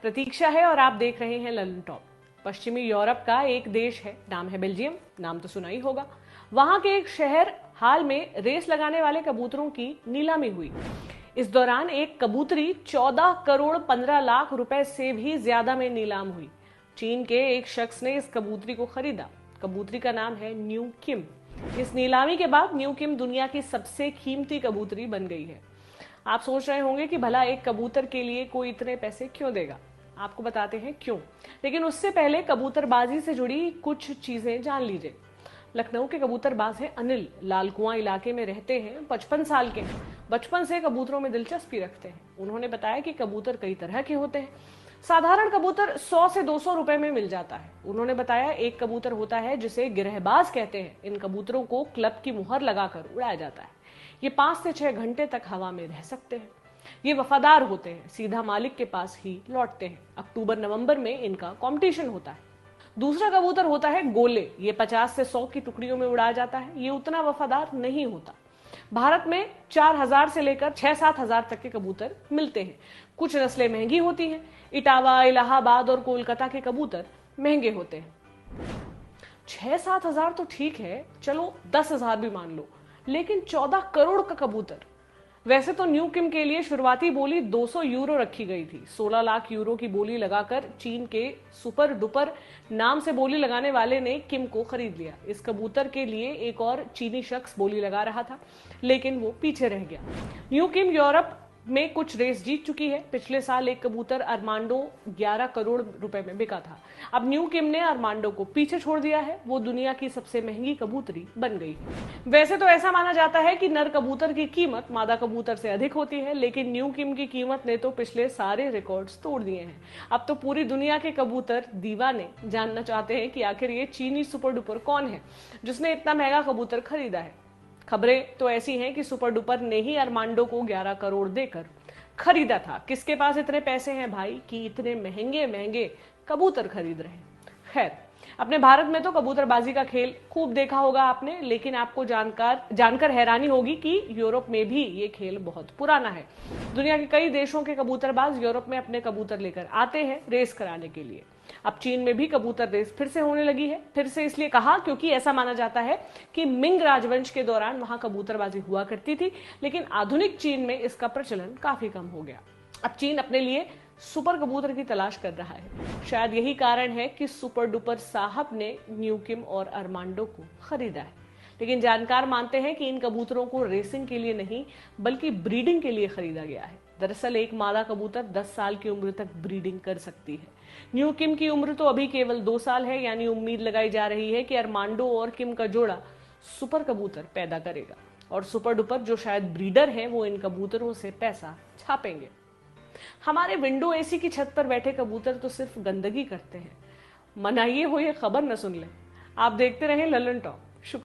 प्रतीक्षा है और आप देख रहे हैं ललन टॉप। पश्चिमी यूरोप का एक देश है, नाम है बेल्जियम। नाम तो सुना ही होगा। वहां के एक शहर हाल में रेस लगाने वाले कबूतरों की नीलामी हुई। इस दौरान एक कबूतरी 14 करोड़ 15 लाख रुपए से भी ज्यादा में नीलाम हुई। चीन के एक शख्स ने इस कबूतरी को खरीदा। कबूतरी का नाम है न्यू किम। इस नीलामी के बाद न्यू किम दुनिया की सबसे कीमती कबूतरी बन गई है। आप सोच रहे होंगे कि भला एक कबूतर के लिए कोई इतने पैसे क्यों देगा। आपको बताते हैं क्यों, लेकिन उससे पहले कबूतरबाजी से जुड़ी कुछ चीजें जान लीजिए। लखनऊ के कबूतरबाज हैं अनिल। लाल कुआं इलाके में रहते हैं, 55 साल के हैं। बचपन से कबूतरों में दिलचस्पी रखते हैं। उन्होंने बताया कि कबूतर कई तरह के होते हैं। साधारण कबूतर 100 से 200 रुपए में मिल जाता है। उन्होंने बताया एक कबूतर होता है जिसे गिरहबाज कहते हैं। इन कबूतरों को क्लब की मुहर लगाकर उड़ाया जाता है। ये 5 से 6 घंटे तक हवा में रह सकते हैं। ये वफादार होते हैं, सीधा मालिक के पास ही लौटते हैं। अक्टूबर नवंबर में इनका कंपटीशन होता है। दूसरा कबूतर होता है गोले। ये 50 से 100 की टुकड़ियों में उड़ाया जाता है। ये उतना वफादार नहीं होता। भारत में 4000 से लेकर 6-7 हजार तक के कबूतर मिलते हैं। कुछ नस्लें महंगी होती हैं। इटावा, इलाहाबाद और कोलकाता के कबूतर महंगे होते हैं। 6-7 हजार तो ठीक है, चलो 10,000 भी मान लो, लेकिन 14 करोड़ का कबूतर। वैसे तो न्यू किम के लिए शुरुआती बोली 200 यूरो रखी गई थी। 16 लाख यूरो की बोली लगाकर चीन के सुपर डुपर नाम से बोली लगाने वाले ने किम को खरीद लिया। इस कबूतर के लिए एक और चीनी शख्स बोली लगा रहा था, लेकिन वो पीछे रह गया। न्यू किम यूरोप में कुछ रेस जीत चुकी है। पिछले साल एक कबूतर अरमांडो 11 करोड़ रुपए में बिका था। अब न्यू किम ने अरमांडो को पीछे छोड़ दिया है। वो दुनिया की सबसे महंगी कबूतरी बन गई है। वैसे तो ऐसा माना जाता है कि नर कबूतर की कीमत मादा कबूतर से अधिक होती है, लेकिन न्यू किम की कीमत ने तो पिछले सारे रिकॉर्ड्स तोड़ दिए हैं। अब तो पूरी दुनिया के कबूतर दीवाने जानना चाहते हैं कि आखिर ये चीनी सुपर डुपर कौन है जिसने इतना महंगा कबूतर खरीदा है। खबरें तो ऐसी हैं कि सुपर डुपर ने ही अरमांडो को 11 करोड़ देकर खरीदा था। किसके पास इतने पैसे हैं भाई कि इतने महंगे महंगे कबूतर खरीद रहे हैं। खैर, अपने भारत में तो कबूतरबाजी का खेल खूब देखा होगा आपने, लेकिन आपको जानकर हैरानी होगी कि यूरोप में भी ये खेल बहुत पुराना है। दुनिया के कई देशों के कबूतरबाज यूरोप में अपने कबूतर लेकर आते हैं रेस कराने के लिए। अब चीन में भी कबूतर रेस फिर से होने लगी है। फिर से इसलिए कहा क्योंकि ऐसा माना जाता है कि मिंग राजवंश के दौरान वहां कबूतरबाजी हुआ करती थी, लेकिन आधुनिक चीन में इसका प्रचलन काफी कम हो गया। अब चीन अपने लिए सुपर कबूतर की तलाश कर रहा है। शायद यही कारण है कि सुपर डुपर साहब ने न्यू किम और अरमांडो को खरीदा है। लेकिन जानकार मानते हैं कि इन कबूतरों को रेसिंग के लिए नहीं बल्कि ब्रीडिंग के लिए खरीदा गया है। दरअसल एक मादा कबूतर 10 साल की उम्र तक ब्रीडिंग कर सकती है। न्यू किम की उम्र तो अभी केवल 2 साल है, यानी उम्मीद लगाई जा रही है कि अरमांडो और किम का जोड़ा सुपर कबूतर पैदा करेगा और सुपर डुपर जो शायद ब्रीडर हैं वो इन कबूतरों से पैसा छापेंगे। हमारे विंडो एसी की छत पर बैठे कबूतर तो सिर्फ गंदगी करते हैं। मनाइए हो ये खबर न सुन ले। आप देखते रहें ललन टॉप।